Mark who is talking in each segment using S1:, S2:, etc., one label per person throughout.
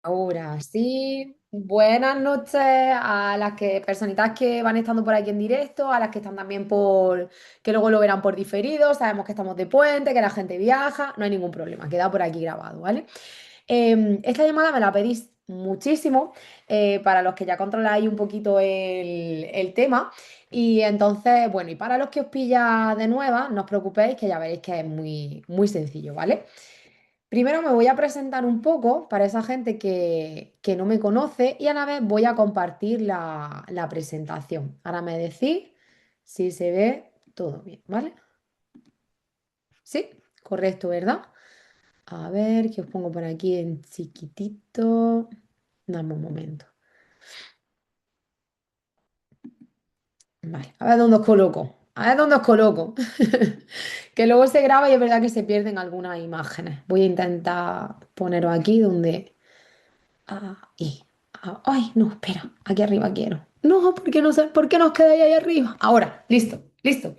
S1: Ahora sí, buenas noches a las que personitas que van estando por aquí en directo, a las que están también que luego lo verán por diferido, sabemos que estamos de puente, que la gente viaja, no hay ningún problema, queda por aquí grabado, ¿vale? Esta llamada me la pedís muchísimo para los que ya controláis un poquito el tema y entonces, bueno, y para los que os pilla de nueva, no os preocupéis que ya veréis que es muy, muy sencillo, ¿vale? Primero me voy a presentar un poco para esa gente que no me conoce y a la vez voy a compartir la presentación. Ahora me decís si se ve todo bien, ¿vale? Sí, correcto, ¿verdad? A ver, que os pongo por aquí en chiquitito. Dame un momento. Vale, a ver dónde os coloco. A ver dónde os coloco. Que luego se graba y es verdad que se pierden algunas imágenes. Voy a intentar poneros aquí donde Ahí. Ay, no, espera. Aquí arriba quiero. No, ¿por qué no sé? ¿Por qué nos quedáis ahí arriba? Ahora, listo, listo.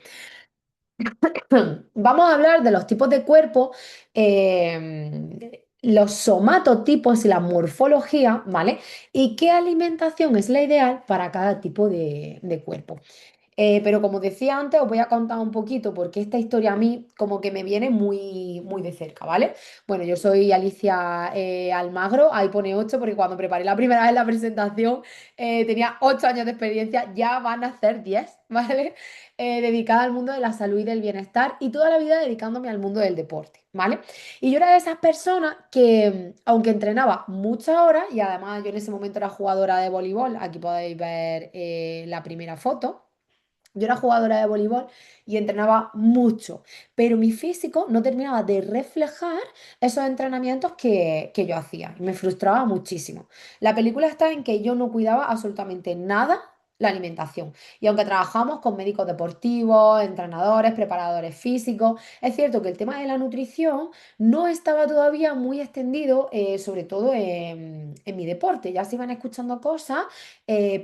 S1: Vamos a hablar de los tipos de cuerpo, los somatotipos y la morfología, ¿vale? Y qué alimentación es la ideal para cada tipo de cuerpo. Pero como decía antes, os voy a contar un poquito porque esta historia a mí como que me viene muy, muy de cerca, ¿vale? Bueno, yo soy Alicia Almagro, ahí pone 8 porque cuando preparé la primera vez la presentación tenía 8 años de experiencia, ya van a ser 10, ¿vale? Dedicada al mundo de la salud y del bienestar y toda la vida dedicándome al mundo del deporte, ¿vale? Y yo era de esas personas que, aunque entrenaba muchas horas y además yo en ese momento era jugadora de voleibol, aquí podéis ver la primera foto. Yo era jugadora de voleibol y entrenaba mucho, pero mi físico no terminaba de reflejar esos entrenamientos que yo hacía. Y me frustraba muchísimo. La película está en que yo no cuidaba absolutamente nada la alimentación. Y aunque trabajamos con médicos deportivos, entrenadores, preparadores físicos, es cierto que el tema de la nutrición no estaba todavía muy extendido, sobre todo en mi deporte. Ya se iban escuchando cosas,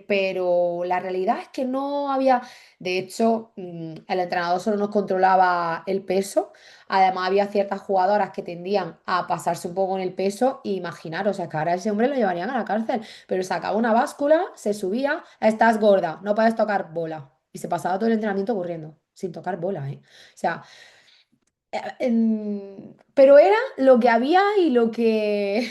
S1: pero la realidad es que no había. De hecho, el entrenador solo nos controlaba el peso. Además, había ciertas jugadoras que tendían a pasarse un poco en el peso. Y imaginaros, o sea, que ahora a ese hombre lo llevarían a la cárcel. Pero sacaba una báscula, se subía, estás gorda, no puedes tocar bola. Y se pasaba todo el entrenamiento corriendo, sin tocar bola, ¿eh? O sea, pero era lo que había y lo que,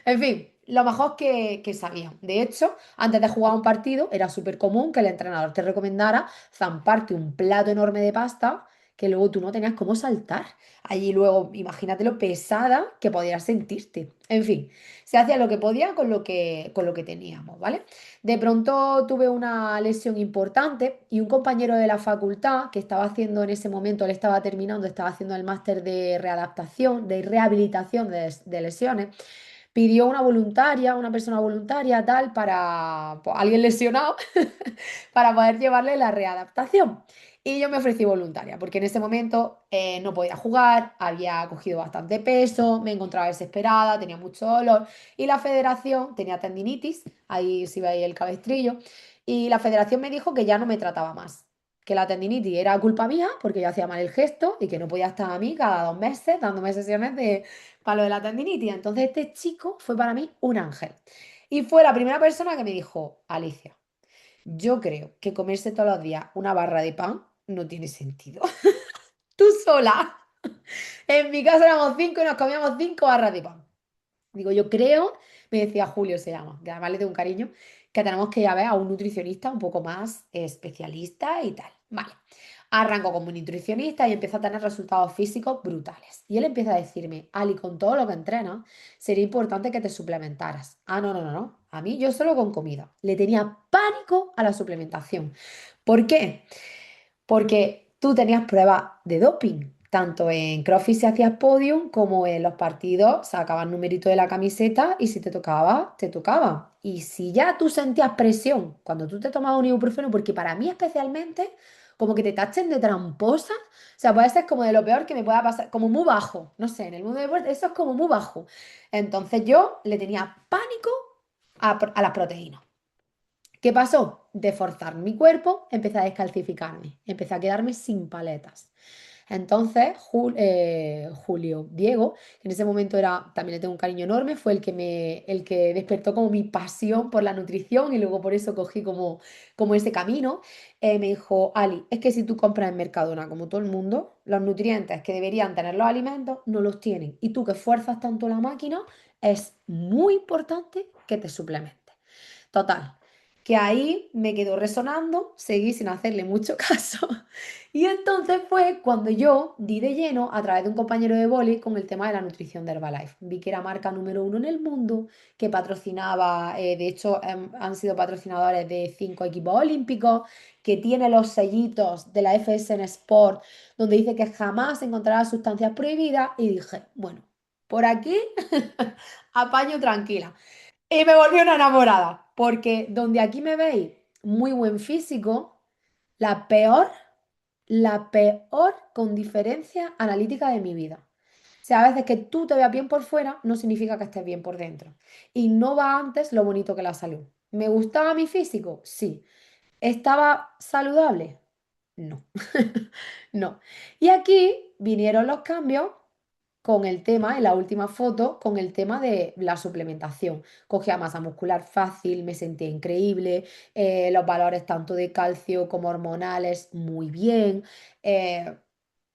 S1: en fin, lo mejor que sabía. De hecho, antes de jugar un partido, era súper común que el entrenador te recomendara zamparte un plato enorme de pasta que luego tú no tenías cómo saltar. Allí luego, imagínate lo pesada que podías sentirte. En fin, se hacía lo que podía con lo que teníamos, ¿vale? De pronto tuve una lesión importante y un compañero de la facultad que estaba haciendo en ese momento, él estaba terminando, estaba haciendo el máster de readaptación, de rehabilitación de lesiones, pidió una voluntaria, una persona voluntaria, tal, para pues, alguien lesionado, para poder llevarle la readaptación. Y yo me ofrecí voluntaria, porque en ese momento no podía jugar, había cogido bastante peso, me encontraba desesperada, tenía mucho dolor y la federación tenía tendinitis, ahí si veis el cabestrillo, y la federación me dijo que ya no me trataba más, que la tendinitis era culpa mía porque yo hacía mal el gesto y que no podía estar a mí cada 2 meses dándome sesiones para lo de la tendinitis. Entonces este chico fue para mí un ángel y fue la primera persona que me dijo, Alicia. Yo creo que comerse todos los días una barra de pan no tiene sentido. Tú sola. En mi casa éramos 5 y nos comíamos 5 barras de pan. Digo, yo creo, me decía Julio se llama, que además le tengo un cariño, que tenemos que ir a ver a un nutricionista un poco más especialista y tal. Vale. Arranco como nutricionista y empiezo a tener resultados físicos brutales. Y él empieza a decirme, Ali, con todo lo que entrenas, sería importante que te suplementaras. Ah, no, no, no, no. A mí yo solo con comida. Le tenía pánico a la suplementación. ¿Por qué? Porque tú tenías pruebas de doping, tanto en CrossFit si hacías podium como en los partidos sacaban numerito de la camiseta y si te tocaba, te tocaba. Y si ya tú sentías presión cuando tú te tomabas un ibuprofeno, porque para mí especialmente, como que te tachen de tramposa, o sea, puede ser como de lo peor que me pueda pasar, como muy bajo, no sé, en el mundo del deporte eso es como muy bajo. Entonces yo le tenía pánico a las proteínas. ¿Qué pasó? De forzar mi cuerpo, empecé a descalcificarme, empecé a quedarme sin paletas. Entonces, Julio Diego, que en ese momento era, también le tengo un cariño enorme, fue el que despertó como mi pasión por la nutrición y luego por eso cogí como ese camino. Me dijo, Ali, es que si tú compras en Mercadona, como todo el mundo, los nutrientes que deberían tener los alimentos no los tienen. Y tú que fuerzas tanto la máquina, es muy importante que te suplementes. Total, que ahí me quedó resonando, seguí sin hacerle mucho caso. Y entonces fue cuando yo di de lleno a través de un compañero de boli con el tema de la nutrición de Herbalife. Vi que era marca número uno en el mundo, que patrocinaba, de hecho, han sido patrocinadores de 5 equipos olímpicos, que tiene los sellitos de la FSN Sport, donde dice que jamás encontrará sustancias prohibidas. Y dije, bueno, por aquí apaño tranquila. Y me volví una enamorada, porque donde aquí me veis muy buen físico, la peor, la peor con diferencia analítica de mi vida. O sea, a veces que tú te veas bien por fuera no significa que estés bien por dentro. Y no va antes lo bonito que la salud. ¿Me gustaba mi físico? Sí. ¿Estaba saludable? No. No. Y aquí vinieron los cambios con el tema, en la última foto, con el tema de la suplementación. Cogía masa muscular fácil, me sentía increíble, los valores tanto de calcio como hormonales muy bien, eh,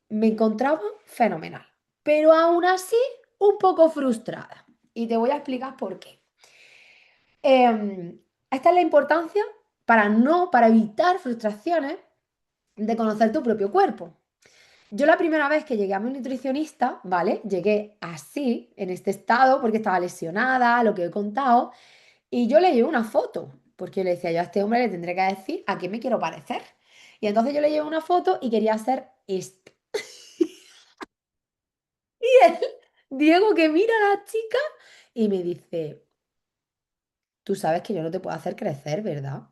S1: me encontraba fenomenal, pero aún así un poco frustrada. Y te voy a explicar por qué. Esta es la importancia para evitar frustraciones de conocer tu propio cuerpo. Yo la primera vez que llegué a mi nutricionista, ¿vale? Llegué así, en este estado, porque estaba lesionada, lo que he contado, y yo le llevé una foto, porque yo le decía, yo a este hombre le tendré que decir a qué me quiero parecer. Y entonces yo le llevé una foto y quería hacer esto. Y él, Diego, que mira a la chica y me dice, tú sabes que yo no te puedo hacer crecer, ¿verdad?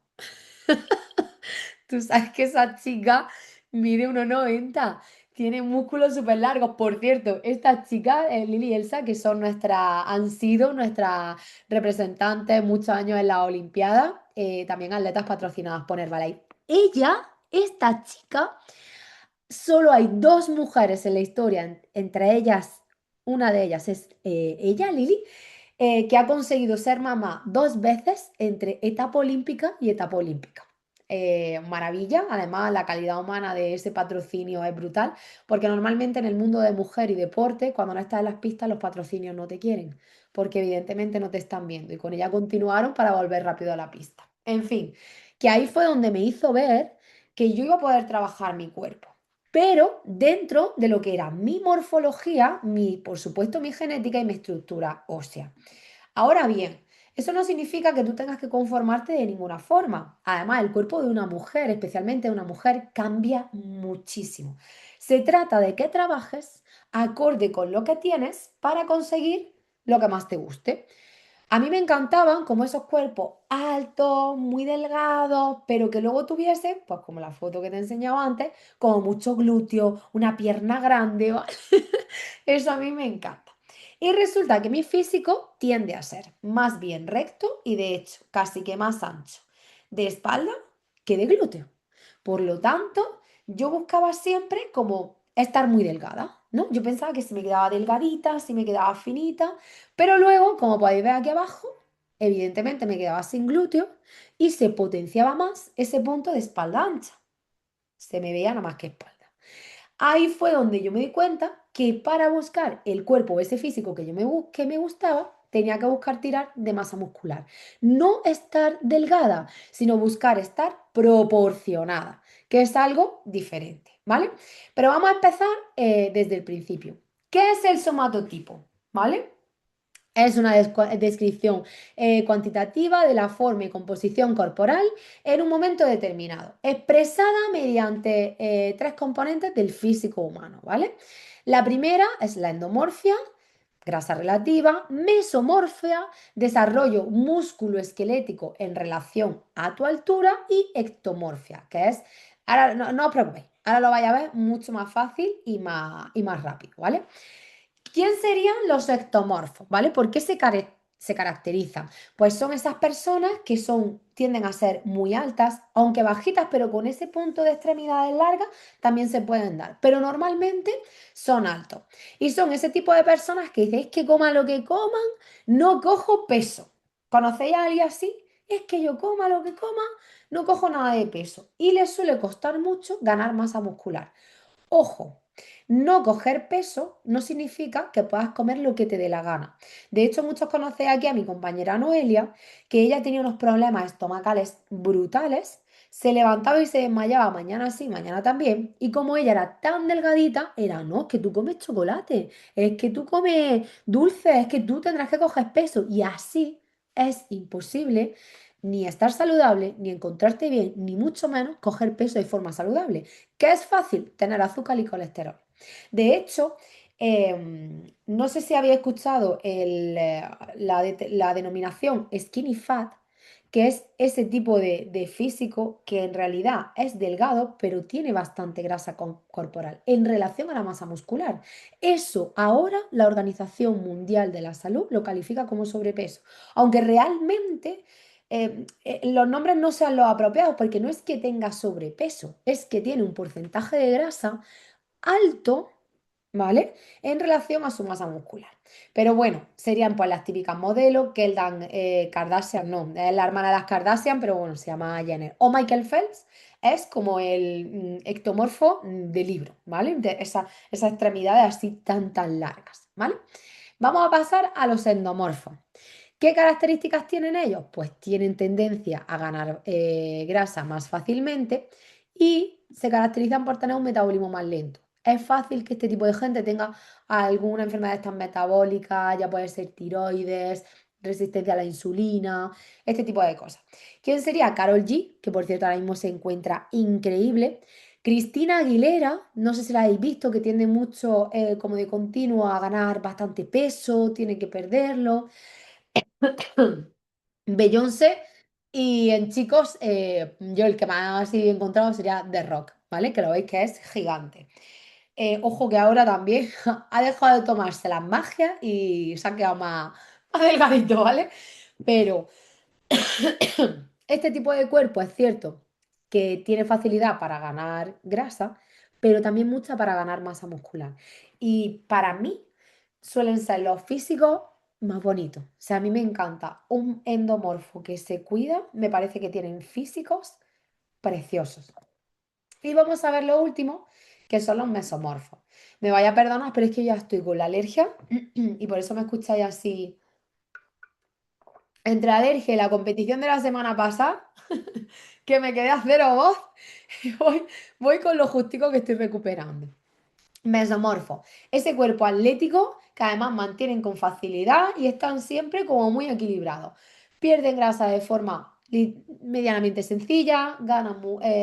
S1: Tú sabes que esa chica mide 1,90, tiene músculos súper largos. Por cierto, estas chicas, Lili y Elsa, que son han sido nuestras representantes muchos años en la Olimpiada, también atletas patrocinadas por Herbalife. Esta chica, solo hay dos mujeres en la historia, entre ellas, una de ellas es ella, Lili, que ha conseguido ser mamá 2 veces entre etapa olímpica y etapa olímpica. Maravilla, además la calidad humana de ese patrocinio es brutal, porque normalmente en el mundo de mujer y deporte, cuando no estás en las pistas, los patrocinios no te quieren, porque evidentemente no te están viendo y con ella continuaron para volver rápido a la pista. En fin, que ahí fue donde me hizo ver que yo iba a poder trabajar mi cuerpo, pero dentro de lo que era mi morfología, por supuesto, mi genética y mi estructura ósea. Ahora bien, eso no significa que tú tengas que conformarte de ninguna forma. Además, el cuerpo de una mujer, especialmente de una mujer, cambia muchísimo. Se trata de que trabajes acorde con lo que tienes para conseguir lo que más te guste. A mí me encantaban como esos cuerpos altos, muy delgados, pero que luego tuviesen, pues como la foto que te he enseñado antes, como mucho glúteo, una pierna grande, ¿vale? Eso a mí me encanta. Y resulta que mi físico tiende a ser más bien recto y de hecho casi que más ancho de espalda que de glúteo. Por lo tanto, yo buscaba siempre como estar muy delgada, ¿no? Yo pensaba que si me quedaba delgadita, si me quedaba finita, pero luego, como podéis ver aquí abajo, evidentemente me quedaba sin glúteo y se potenciaba más ese punto de espalda ancha. Se me veía nada más que espalda. Ahí fue donde yo me di cuenta que para buscar el cuerpo o ese físico que me gustaba, tenía que buscar tirar de masa muscular. No estar delgada, sino buscar estar proporcionada, que es algo diferente, ¿vale? Pero vamos a empezar desde el principio. ¿Qué es el somatotipo? ¿Vale? Es una descripción cuantitativa de la forma y composición corporal en un momento determinado, expresada mediante 3 componentes del físico humano, ¿vale? La primera es la endomorfia, grasa relativa, mesomorfia, desarrollo músculo-esquelético en relación a tu altura y ectomorfia, que es, ahora no os preocupéis, ahora lo vais a ver mucho más fácil y más rápido, ¿vale? ¿Quién serían los ectomorfos? ¿Vale? ¿Por qué se caracterizan? Pues son esas personas que tienden a ser muy altas, aunque bajitas, pero con ese punto de extremidades largas también se pueden dar. Pero normalmente son altos. Y son ese tipo de personas que dicen, es que coma lo que coman, no cojo peso. ¿Conocéis a alguien así? Es que yo coma lo que coma, no cojo nada de peso. Y les suele costar mucho ganar masa muscular. Ojo, no coger peso no significa que puedas comer lo que te dé la gana. De hecho, muchos conocéis aquí a mi compañera Noelia, que ella tenía unos problemas estomacales brutales, se levantaba y se desmayaba mañana sí, mañana también, y como ella era tan delgadita, era, no, es que tú comes chocolate, es que tú comes dulce, es que tú tendrás que coger peso, y así es imposible ni estar saludable, ni encontrarte bien, ni mucho menos coger peso de forma saludable. ¿Qué es fácil? Tener azúcar y colesterol. De hecho, no sé si había escuchado la denominación skinny fat, que es ese tipo de físico que en realidad es delgado, pero tiene bastante grasa corporal en relación a la masa muscular. Eso ahora la Organización Mundial de la Salud lo califica como sobrepeso, aunque realmente los nombres no sean los apropiados porque no es que tenga sobrepeso, es que tiene un porcentaje de grasa alto, ¿vale? En relación a su masa muscular. Pero bueno, serían pues las típicas modelos, Kendall Kardashian, no, es la hermana de las Kardashian, pero bueno, se llama Jenner. O Michael Phelps es como el ectomorfo de libro, ¿vale? De esas extremidades así tan largas, ¿vale? Vamos a pasar a los endomorfos. ¿Qué características tienen ellos? Pues tienen tendencia a ganar grasa más fácilmente y se caracterizan por tener un metabolismo más lento. Es fácil que este tipo de gente tenga alguna enfermedad tan metabólica, ya puede ser tiroides, resistencia a la insulina, este tipo de cosas. ¿Quién sería? Carol G, que por cierto ahora mismo se encuentra increíble. Cristina Aguilera, no sé si la habéis visto, que tiende mucho como de continuo a ganar bastante peso, tiene que perderlo. Beyoncé y en chicos, yo el que más he encontrado sería The Rock, ¿vale? Que lo veis que es gigante. Ojo que ahora también ha dejado de tomarse las magias y se ha quedado más delgadito, ¿vale? Pero este tipo de cuerpo es cierto que tiene facilidad para ganar grasa, pero también mucha para ganar masa muscular. Y para mí suelen ser los físicos más bonitos. O sea, a mí me encanta un endomorfo que se cuida, me parece que tienen físicos preciosos. Y vamos a ver lo último, que son los mesomorfos. Me vaya a perdonar, pero es que ya estoy con la alergia y por eso me escucháis así. Entre la alergia y la competición de la semana pasada, que me quedé a cero voz, y voy con lo justico que estoy recuperando. Mesomorfo, ese cuerpo atlético que además mantienen con facilidad y están siempre como muy equilibrados. Pierden grasa de forma medianamente sencilla, ganan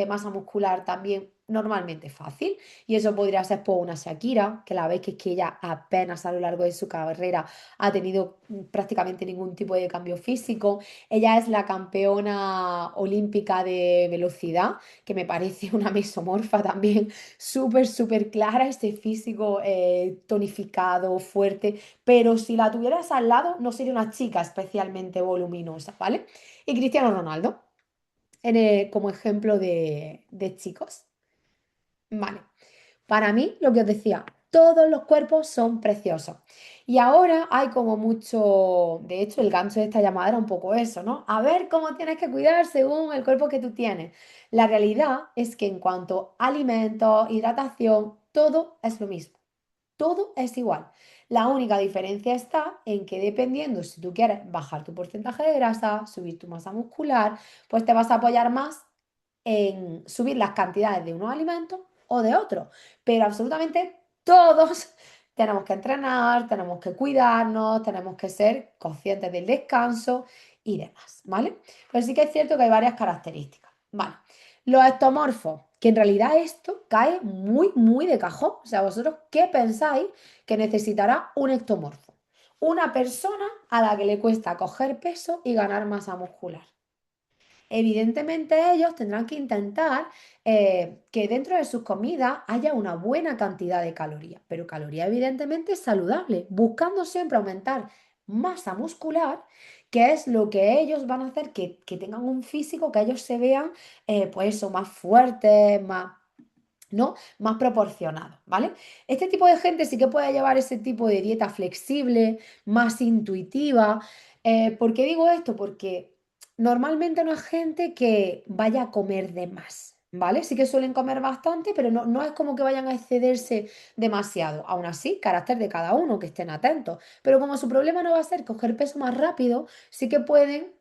S1: masa muscular también normalmente fácil. Y eso podría ser por una Shakira, que la veis que es que ella apenas a lo largo de su carrera ha tenido prácticamente ningún tipo de cambio físico. Ella es la campeona olímpica de velocidad, que me parece una mesomorfa también súper clara, este físico tonificado, fuerte, pero si la tuvieras al lado no sería una chica especialmente voluminosa, ¿vale? Y Cristiano Ronaldo, como ejemplo de chicos, ¿vale? Para mí, lo que os decía, todos los cuerpos son preciosos. Y ahora hay como mucho, de hecho, el gancho de esta llamada era un poco eso, ¿no? A ver cómo tienes que cuidar según el cuerpo que tú tienes. La realidad es que en cuanto a alimentos, hidratación, todo es lo mismo. Todo es igual. La única diferencia está en que dependiendo si tú quieres bajar tu porcentaje de grasa, subir tu masa muscular, pues te vas a apoyar más en subir las cantidades de unos alimentos o de otros. Pero absolutamente todos tenemos que entrenar, tenemos que cuidarnos, tenemos que ser conscientes del descanso y demás, ¿vale? Pero sí que es cierto que hay varias características, ¿vale? Los ectomorfos, que en realidad esto cae muy de cajón. O sea, vosotros, ¿qué pensáis que necesitará un ectomorfo? Una persona a la que le cuesta coger peso y ganar masa muscular. Evidentemente ellos tendrán que intentar que dentro de sus comidas haya una buena cantidad de calorías, pero calorías evidentemente saludables, buscando siempre aumentar masa muscular, que es lo que ellos van a hacer que tengan un físico, que ellos se vean, pues eso, más fuertes, más, ¿no? Más proporcionado, ¿vale? Este tipo de gente sí que puede llevar ese tipo de dieta flexible, más intuitiva. ¿Por qué digo esto? Porque normalmente no es gente que vaya a comer de más, ¿vale? Sí que suelen comer bastante, pero no es como que vayan a excederse demasiado. Aún así, carácter de cada uno, que estén atentos. Pero como su problema no va a ser coger peso más rápido, sí que pueden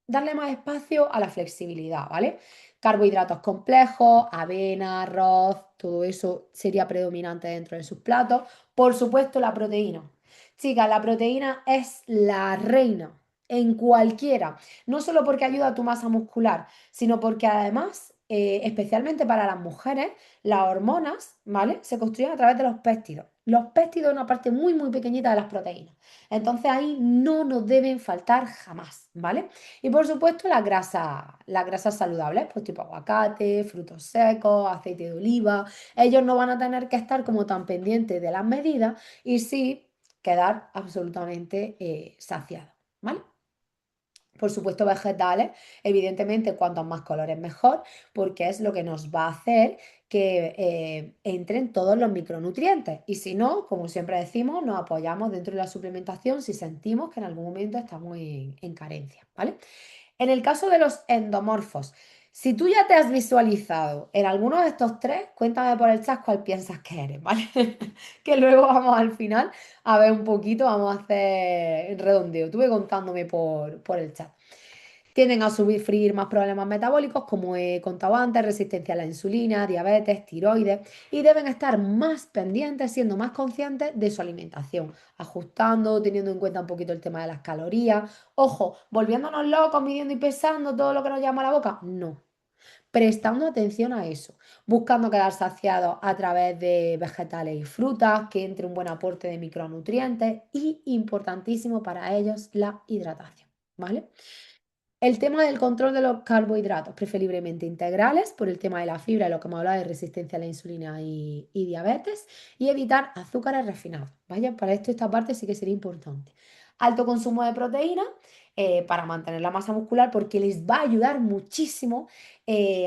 S1: darle más espacio a la flexibilidad, ¿vale? Carbohidratos complejos, avena, arroz, todo eso sería predominante dentro de sus platos. Por supuesto, la proteína. Chicas, la proteína es la reina en cualquiera, no solo porque ayuda a tu masa muscular, sino porque además, especialmente para las mujeres, las hormonas, ¿vale? Se construyen a través de los péptidos. Los péptidos es una parte muy, muy pequeñita de las proteínas. Entonces ahí no nos deben faltar jamás, ¿vale? Y por supuesto las grasas saludables, pues tipo aguacate, frutos secos, aceite de oliva. Ellos no van a tener que estar como tan pendientes de las medidas y sí quedar absolutamente saciados, ¿vale? Por supuesto, vegetales, evidentemente, cuantos más colores mejor, porque es lo que nos va a hacer que entren todos los micronutrientes. Y si no, como siempre decimos, nos apoyamos dentro de la suplementación si sentimos que en algún momento estamos en carencia, ¿vale? En el caso de los endomorfos, si tú ya te has visualizado en alguno de estos tres, cuéntame por el chat cuál piensas que eres, ¿vale? Que luego vamos al final a ver un poquito, vamos a hacer el redondeo. Tú ve contándome por el chat. Tienden a sufrir más problemas metabólicos, como he contado antes, resistencia a la insulina, diabetes, tiroides, y deben estar más pendientes, siendo más conscientes de su alimentación, ajustando, teniendo en cuenta un poquito el tema de las calorías. Ojo, volviéndonos locos, midiendo y pesando todo lo que nos llama a la boca. No, prestando atención a eso, buscando quedar saciados a través de vegetales y frutas, que entre un buen aporte de micronutrientes y, importantísimo para ellos, la hidratación, ¿vale? El tema del control de los carbohidratos, preferiblemente integrales, por el tema de la fibra, lo que hemos hablado de resistencia a la insulina y diabetes, y evitar azúcares refinados. Vaya, para esto esta parte sí que sería importante. Alto consumo de proteína para mantener la masa muscular, porque les va a ayudar muchísimo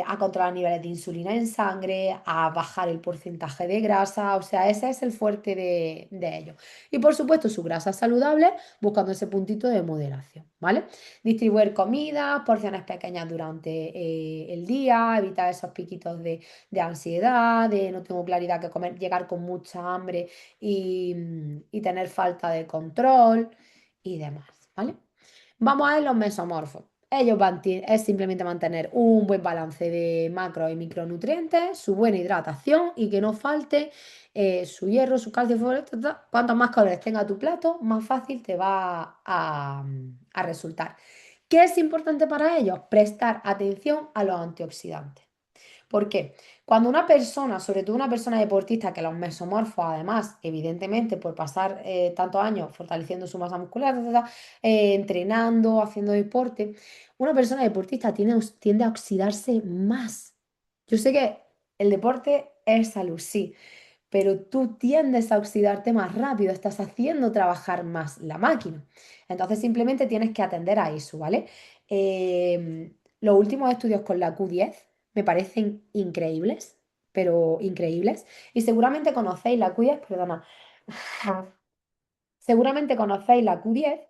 S1: a controlar niveles de insulina en sangre, a bajar el porcentaje de grasa, o sea, ese es el fuerte de ellos. Y por supuesto, su grasa saludable, buscando ese puntito de moderación, ¿vale? Distribuir comida, porciones pequeñas durante el día, evitar esos piquitos de ansiedad, de no tengo claridad que comer, llegar con mucha hambre y tener falta de control y demás, ¿vale? Vamos a ver los mesomorfos. Ellos es simplemente mantener un buen balance de macro y micronutrientes, su buena hidratación y que no falte su hierro, su calcio, fósforo, cuantos más colores tenga tu plato, más fácil te va a resultar. ¿Qué es importante para ellos? Prestar atención a los antioxidantes. ¿Por qué? Cuando una persona, sobre todo una persona deportista, que los mesomorfos, además, evidentemente, por pasar tantos años fortaleciendo su masa muscular, entrenando, haciendo deporte, una persona deportista tiende a oxidarse más. Yo sé que el deporte es salud, sí, pero tú tiendes a oxidarte más rápido, estás haciendo trabajar más la máquina. Entonces simplemente tienes que atender a eso, ¿vale? Los últimos estudios con la Q10 me parecen increíbles, pero increíbles. Y seguramente conocéis la Q10, perdona. Seguramente conocéis la Q10,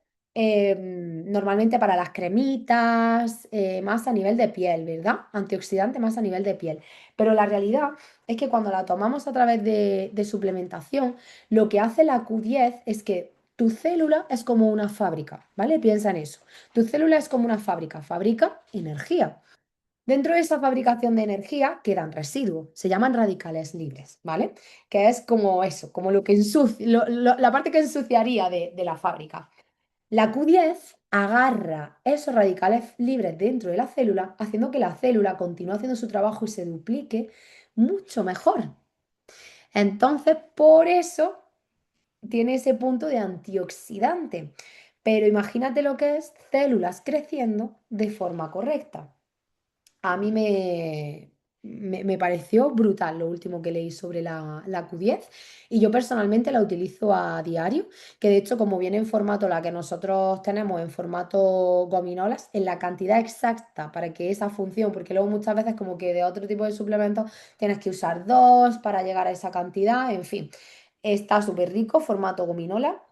S1: normalmente para las cremitas, más a nivel de piel, ¿verdad? Antioxidante más a nivel de piel. Pero la realidad es que cuando la tomamos a través de suplementación, lo que hace la Q10 es que tu célula es como una fábrica, ¿vale? Piensa en eso. Tu célula es como una fábrica, fabrica energía. Dentro de esa fabricación de energía quedan residuos, se llaman radicales libres, ¿vale? Que es como eso, como lo que ensucia, la parte que ensuciaría de la fábrica. La Q10 agarra esos radicales libres dentro de la célula, haciendo que la célula continúe haciendo su trabajo y se duplique mucho mejor. Entonces, por eso tiene ese punto de antioxidante. Pero imagínate lo que es células creciendo de forma correcta. A mí me pareció brutal lo último que leí sobre la Q10 y yo personalmente la utilizo a diario, que de hecho como viene en formato la que nosotros tenemos en formato gominolas, en la cantidad exacta para que esa función, porque luego muchas veces como que de otro tipo de suplementos tienes que usar dos para llegar a esa cantidad, en fin, está súper rico, formato gominola,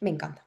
S1: me encanta.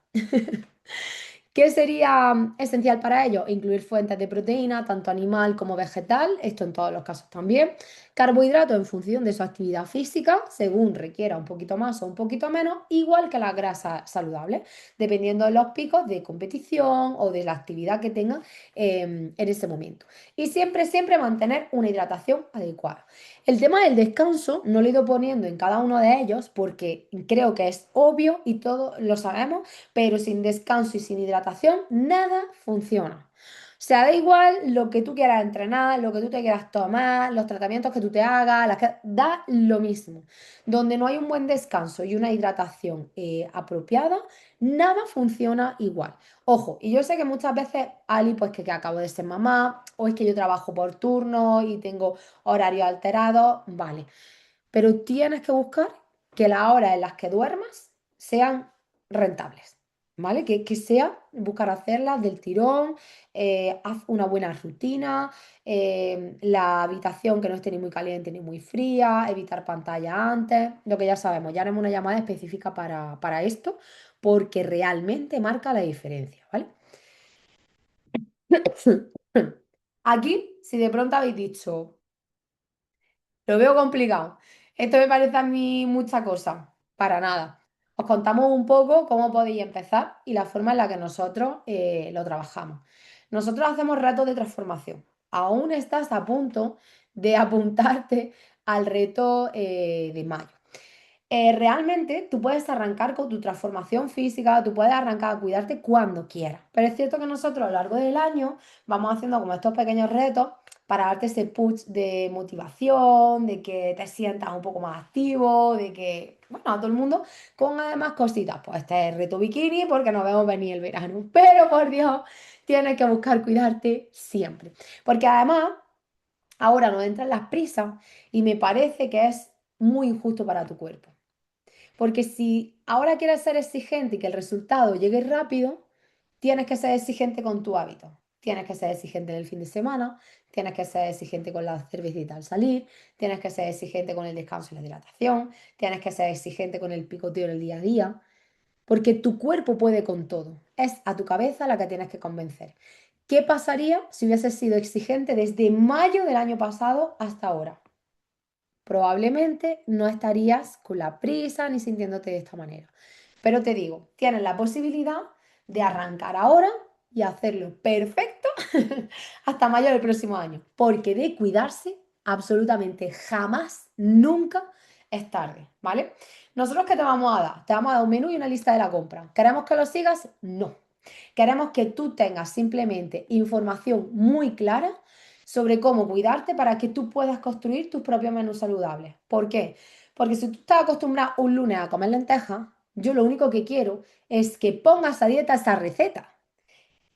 S1: ¿Qué sería esencial para ello? Incluir fuentes de proteína, tanto animal como vegetal, esto en todos los casos también. Carbohidratos en función de su actividad física, según requiera un poquito más o un poquito menos, igual que las grasas saludables, dependiendo de los picos de competición o de la actividad que tengan en ese momento. Y siempre, siempre mantener una hidratación adecuada. El tema del descanso no lo he ido poniendo en cada uno de ellos porque creo que es obvio y todos lo sabemos, pero sin descanso y sin hidratación nada funciona. O sea, da igual lo que tú quieras entrenar, lo que tú te quieras tomar, los tratamientos que tú te hagas, da lo mismo. Donde no hay un buen descanso y una hidratación apropiada, nada funciona igual. Ojo, y yo sé que muchas veces, Ali, pues que acabo de ser mamá, o es que yo trabajo por turno y tengo horarios alterados, vale. Pero tienes que buscar que las horas en las que duermas sean rentables, ¿vale? Que sea buscar hacerlas del tirón, haz una buena rutina, la habitación que no esté ni muy caliente ni muy fría, evitar pantalla antes, lo que ya sabemos, ya haremos una llamada específica para esto, porque realmente marca la diferencia, ¿vale? Aquí, si de pronto habéis dicho, lo veo complicado. Esto me parece a mí mucha cosa. Para nada. Os contamos un poco cómo podéis empezar y la forma en la que nosotros lo trabajamos. Nosotros hacemos retos de transformación. Aún estás a punto de apuntarte al reto de mayo. Realmente tú puedes arrancar con tu transformación física, tú puedes arrancar a cuidarte cuando quieras. Pero es cierto que nosotros a lo largo del año vamos haciendo como estos pequeños retos para darte ese push de motivación, de que te sientas un poco más activo, de que, bueno, a todo el mundo con además cositas. Pues este es el reto bikini porque nos vemos venir el verano. Pero por Dios, tienes que buscar cuidarte siempre. Porque además ahora nos entran las prisas y me parece que es muy injusto para tu cuerpo. Porque si ahora quieres ser exigente y que el resultado llegue rápido, tienes que ser exigente con tu hábito. Tienes que ser exigente en el fin de semana, tienes que ser exigente con la cervecita al salir, tienes que ser exigente con el descanso y la hidratación, tienes que ser exigente con el picoteo en el día a día, porque tu cuerpo puede con todo. Es a tu cabeza la que tienes que convencer. ¿Qué pasaría si hubieses sido exigente desde mayo del año pasado hasta ahora? Probablemente no estarías con la prisa ni sintiéndote de esta manera. Pero te digo, tienes la posibilidad de arrancar ahora y hacerlo perfecto hasta mayo del próximo año, porque de cuidarse absolutamente jamás, nunca es tarde, ¿vale? Nosotros qué te vamos a dar? Te vamos a dar un menú y una lista de la compra. ¿Queremos que lo sigas? No. Queremos que tú tengas simplemente información muy clara sobre cómo cuidarte para que tú puedas construir tus propios menús saludables. ¿Por qué? Porque si tú estás acostumbrado un lunes a comer lentejas, yo lo único que quiero es que pongas a dieta esa receta,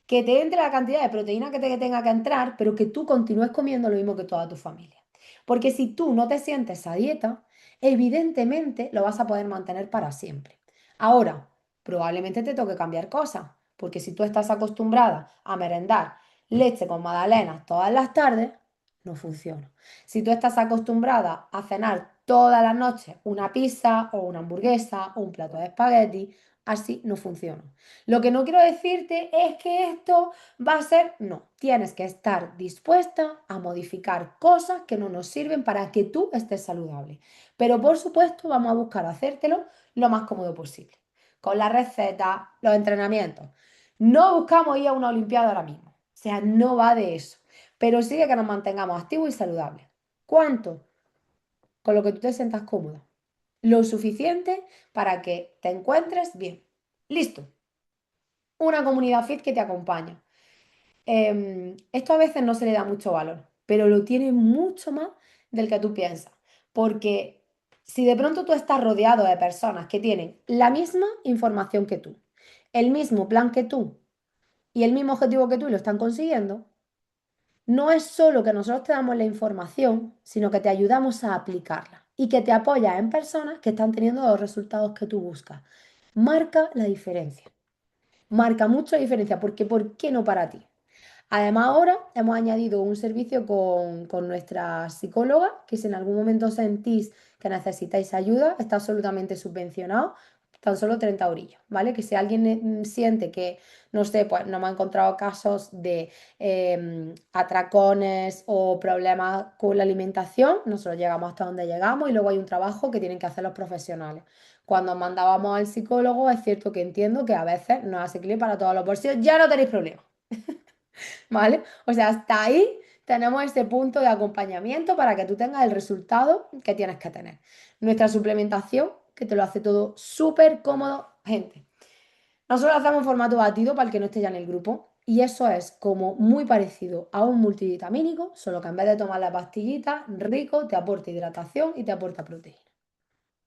S1: que te entre la cantidad de proteína que te tenga que entrar, pero que tú continúes comiendo lo mismo que toda tu familia. Porque si tú no te sientes a dieta, evidentemente lo vas a poder mantener para siempre. Ahora, probablemente te toque cambiar cosas, porque si tú estás acostumbrada a merendar leche con magdalenas todas las tardes, no funciona. Si tú estás acostumbrada a cenar todas las noches una pizza o una hamburguesa o un plato de espagueti, así no funciona. Lo que no quiero decirte es que esto va a ser, no, tienes que estar dispuesta a modificar cosas que no nos sirven para que tú estés saludable. Pero por supuesto vamos a buscar hacértelo lo más cómodo posible, con la receta, los entrenamientos. No buscamos ir a una olimpiada ahora mismo, o sea, no va de eso, pero sí de que nos mantengamos activos y saludables. ¿Cuánto? Con lo que tú te sientas cómodo. Lo suficiente para que te encuentres bien. Listo, una comunidad fit que te acompaña. Esto a veces no se le da mucho valor, pero lo tiene mucho más del que tú piensas. Porque si de pronto tú estás rodeado de personas que tienen la misma información que tú, el mismo plan que tú y el mismo objetivo que tú y lo están consiguiendo, no es solo que nosotros te damos la información, sino que te ayudamos a aplicarla y que te apoyas en personas que están teniendo los resultados que tú buscas. Marca la diferencia. Marca mucho la diferencia porque ¿por qué no para ti? Además, ahora hemos añadido un servicio con nuestra psicóloga, que si en algún momento sentís que necesitáis ayuda, está absolutamente subvencionado, tan solo 30 eurillos, ¿vale? Que si alguien siente que, no sé, pues no me ha encontrado casos de atracones o problemas con la alimentación, nosotros llegamos hasta donde llegamos y luego hay un trabajo que tienen que hacer los profesionales. Cuando mandábamos al psicólogo, es cierto que entiendo que a veces no es asequible para todos los bolsillos, ya no tenéis problema. ¿Vale? O sea, hasta ahí tenemos ese punto de acompañamiento para que tú tengas el resultado que tienes que tener. Nuestra suplementación, que te lo hace todo súper cómodo, gente. Nosotros lo hacemos en formato batido para el que no esté ya en el grupo. Y eso es como muy parecido a un multivitamínico, solo que en vez de tomar la pastillita, rico, te aporta hidratación y te aporta proteína.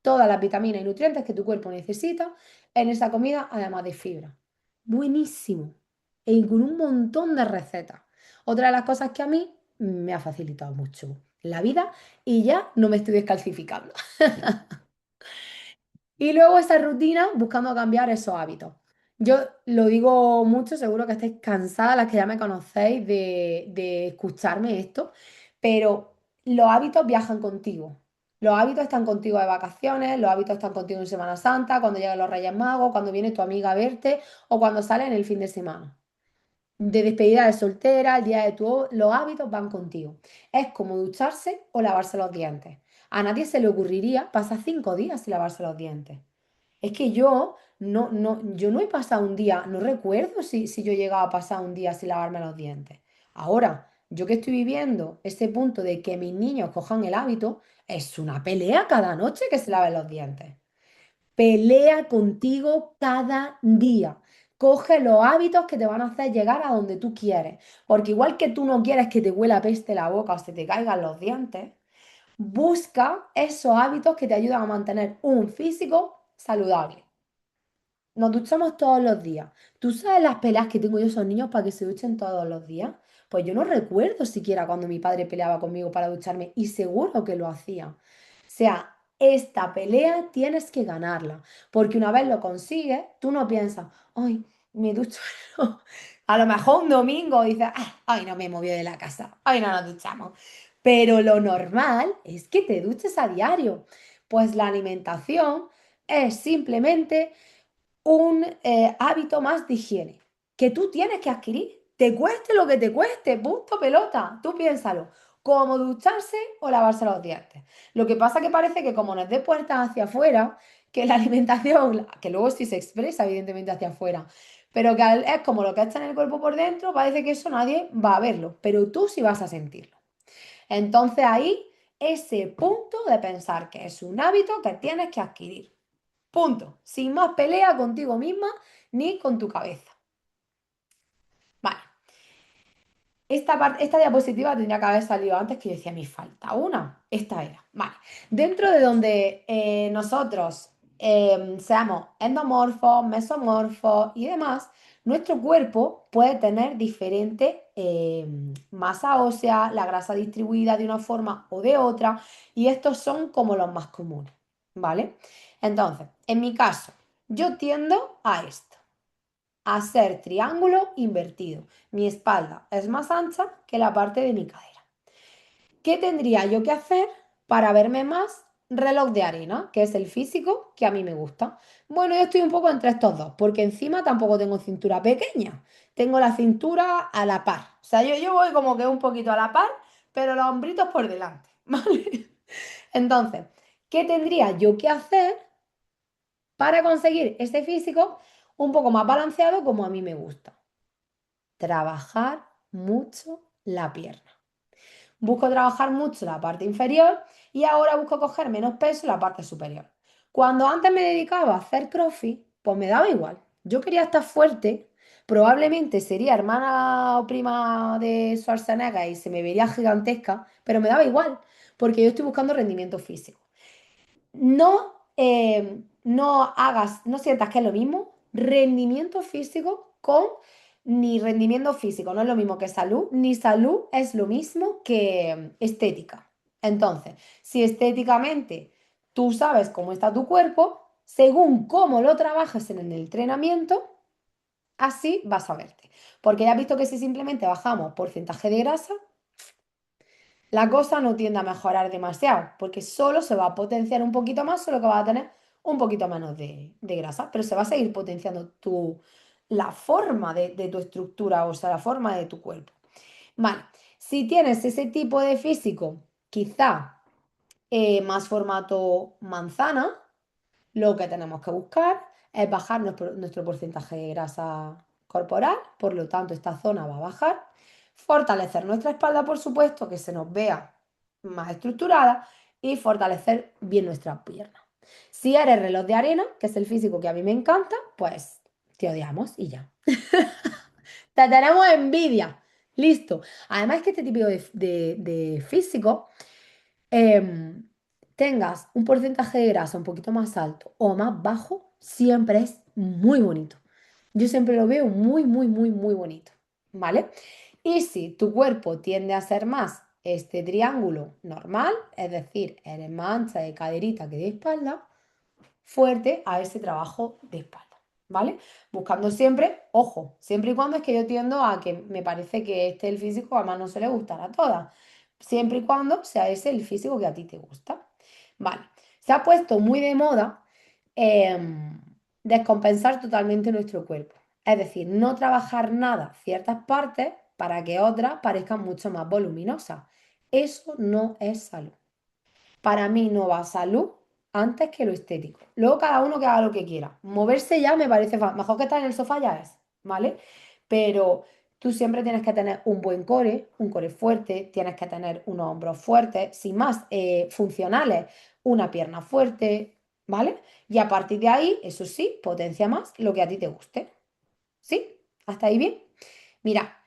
S1: Todas las vitaminas y nutrientes que tu cuerpo necesita en esa comida, además de fibra. Buenísimo. Y con un montón de recetas. Otra de las cosas que a mí me ha facilitado mucho la vida y ya no me estoy descalcificando. Y luego esa rutina buscando cambiar esos hábitos. Yo lo digo mucho, seguro que estáis cansadas, las que ya me conocéis, de escucharme esto, pero los hábitos viajan contigo. Los hábitos están contigo de vacaciones, los hábitos están contigo en Semana Santa, cuando llegan los Reyes Magos, cuando viene tu amiga a verte o cuando sale en el fin de semana de despedida de soltera, el día de tu... Los hábitos van contigo. Es como ducharse o lavarse los dientes. A nadie se le ocurriría pasar 5 días sin lavarse los dientes. Es que yo no he pasado un día, no recuerdo si yo he llegado a pasar un día sin lavarme los dientes. Ahora, yo que estoy viviendo ese punto de que mis niños cojan el hábito, es una pelea cada noche que se laven los dientes. Pelea contigo cada día. Coge los hábitos que te van a hacer llegar a donde tú quieres. Porque igual que tú no quieres que te huela peste la boca o se te caigan los dientes, busca esos hábitos que te ayudan a mantener un físico saludable. Nos duchamos todos los días. ¿Tú sabes las peleas que tengo yo a esos niños para que se duchen todos los días? Pues yo no recuerdo siquiera cuando mi padre peleaba conmigo para ducharme y seguro que lo hacía. O sea, esta pelea tienes que ganarla, porque una vez lo consigues, tú no piensas, ay, me ducho. No". A lo mejor un domingo dices, "Ah, ay, no me movió de la casa, ay, no nos duchamos". Pero lo normal es que te duches a diario. Pues la alimentación es simplemente un hábito más de higiene que tú tienes que adquirir. Te cueste lo que te cueste, punto pelota. Tú piénsalo. Como ducharse o lavarse los dientes. Lo que pasa que parece que como nos dé puertas hacia afuera, que la alimentación, que luego sí se expresa evidentemente hacia afuera, pero que es como lo que está en el cuerpo por dentro, parece que eso nadie va a verlo, pero tú sí vas a sentirlo. Entonces ahí, ese punto de pensar que es un hábito que tienes que adquirir. Punto. Sin más pelea contigo misma ni con tu cabeza. Vale. Esta diapositiva tendría que haber salido antes que yo decía, me falta una. Esta era. Vale. Dentro de donde nosotros seamos endomorfos, mesomorfos y demás, nuestro cuerpo puede tener diferente masa ósea, la grasa distribuida de una forma o de otra, y estos son como los más comunes. ¿Vale? Entonces, en mi caso, yo tiendo a esto, a ser triángulo invertido. Mi espalda es más ancha que la parte de mi cadera. ¿Qué tendría yo que hacer para verme más reloj de arena, que es el físico que a mí me gusta? Bueno, yo estoy un poco entre estos dos, porque encima tampoco tengo cintura pequeña. Tengo la cintura a la par. O sea, yo voy como que un poquito a la par, pero los hombritos por delante, ¿vale? Entonces, ¿qué tendría yo que hacer para conseguir ese físico un poco más balanceado como a mí me gusta? Trabajar mucho la pierna. Busco trabajar mucho la parte inferior y ahora busco coger menos peso en la parte superior. Cuando antes me dedicaba a hacer CrossFit, pues me daba igual. Yo quería estar fuerte, probablemente sería hermana o prima de Schwarzenegger y se me vería gigantesca, pero me daba igual, porque yo estoy buscando rendimiento físico. No hagas, no sientas que es lo mismo rendimiento físico con ni rendimiento físico no es lo mismo que salud, ni salud es lo mismo que estética. Entonces, si estéticamente tú sabes cómo está tu cuerpo, según cómo lo trabajes en el entrenamiento, así vas a verte. Porque ya has visto que si simplemente bajamos porcentaje de grasa, la cosa no tiende a mejorar demasiado, porque solo se va a potenciar un poquito más, solo que va a tener un poquito menos de grasa, pero se va a seguir potenciando la forma de tu estructura, o sea, la forma de tu cuerpo. Vale, si tienes ese tipo de físico, quizá más formato manzana, lo que tenemos que buscar es bajar nuestro porcentaje de grasa corporal, por lo tanto esta zona va a bajar, fortalecer nuestra espalda, por supuesto, que se nos vea más estructurada y fortalecer bien nuestras piernas. Si eres reloj de arena, que es el físico que a mí me encanta, pues te odiamos y ya. Te tenemos envidia. Listo. Además que este tipo de físico em, tengas un porcentaje de grasa un poquito más alto o más bajo, siempre es muy bonito. Yo siempre lo veo muy, muy, muy, muy bonito, ¿vale? Y si tu cuerpo tiende a ser más este triángulo normal, es decir, eres más ancha de caderita que de espalda, fuerte a ese trabajo de espalda, ¿vale? Buscando siempre, ojo, siempre y cuando es que yo tiendo a que me parece que este es el físico, además no se le gustará a todas, siempre y cuando sea ese el físico que a ti te gusta, ¿vale? Se ha puesto muy de moda descompensar totalmente nuestro cuerpo, es decir, no trabajar nada, ciertas partes, para que otras parezcan mucho más voluminosas. Eso no es salud. Para mí no va salud antes que lo estético. Luego cada uno que haga lo que quiera. Moverse ya me parece mejor que estar en el sofá ya es, ¿vale? Pero tú siempre tienes que tener un buen core, un core fuerte, tienes que tener unos hombros fuertes, sin más, funcionales, una pierna fuerte, ¿vale? Y a partir de ahí, eso sí, potencia más lo que a ti te guste. ¿Sí? ¿Hasta ahí bien? Mira.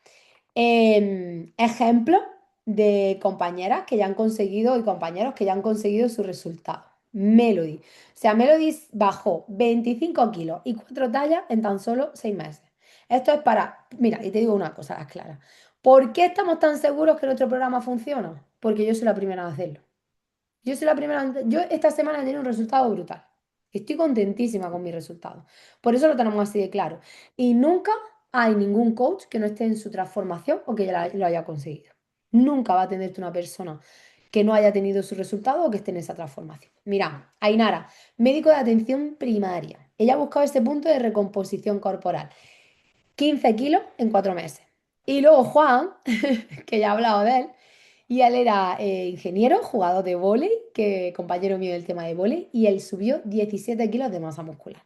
S1: Ejemplos de compañeras que ya han conseguido y compañeros que ya han conseguido su resultado. Melody. O sea, Melody bajó 25 kilos y 4 tallas en tan solo 6 meses. Esto es para, mira, y te digo una cosa, las claras. ¿Por qué estamos tan seguros que nuestro programa funciona? Porque yo soy la primera en hacerlo. Yo soy la primera, yo esta semana he tenido un resultado brutal. Estoy contentísima con mi resultado. Por eso lo tenemos así de claro. Y nunca hay ningún coach que no esté en su transformación o que ya lo haya conseguido. Nunca va a tenerte una persona que no haya tenido su resultado o que esté en esa transformación. Mira, Ainara, médico de atención primaria. Ella ha buscado ese punto de recomposición corporal. 15 kilos en 4 meses. Y luego Juan, que ya he hablado de él, y él era ingeniero, jugador de vóley, que compañero mío del tema de vóley, y él subió 17 kilos de masa muscular.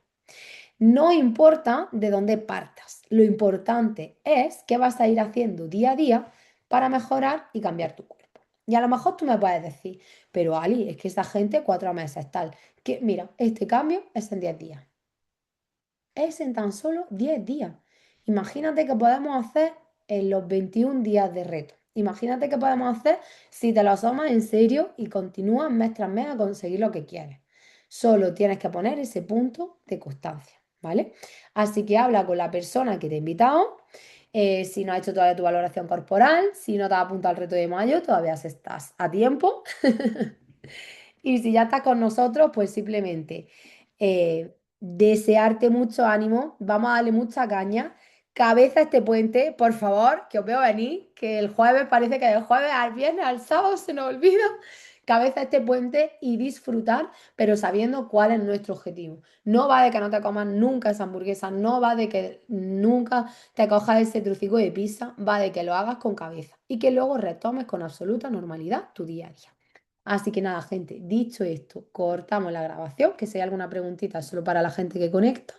S1: No importa de dónde partas, lo importante es qué vas a ir haciendo día a día para mejorar y cambiar tu cuerpo. Y a lo mejor tú me puedes decir, pero Ali, es que esa gente 4 meses tal, que mira, este cambio es en 10 días. Es en tan solo 10 días. Imagínate que podemos hacer en los 21 días de reto. Imagínate que podemos hacer si te lo asomas en serio y continúas mes tras mes a conseguir lo que quieres. Solo tienes que poner ese punto de constancia, ¿vale? Así que habla con la persona que te ha invitado. Si no has hecho todavía tu valoración corporal, si no te has apuntado al reto de mayo, todavía estás a tiempo. Y si ya estás con nosotros, pues simplemente desearte mucho ánimo, vamos a darle mucha caña. Cabeza a este puente, por favor, que os veo venir, que el jueves parece que del jueves al viernes, al sábado se nos olvida. Cabeza a este puente y disfrutar, pero sabiendo cuál es nuestro objetivo. No va de que no te comas nunca esa hamburguesa, no va de que nunca te cojas ese trocico de pizza, va de que lo hagas con cabeza y que luego retomes con absoluta normalidad tu día a día. Así que nada, gente, dicho esto, cortamos la grabación, que si hay alguna preguntita solo para la gente que conecta.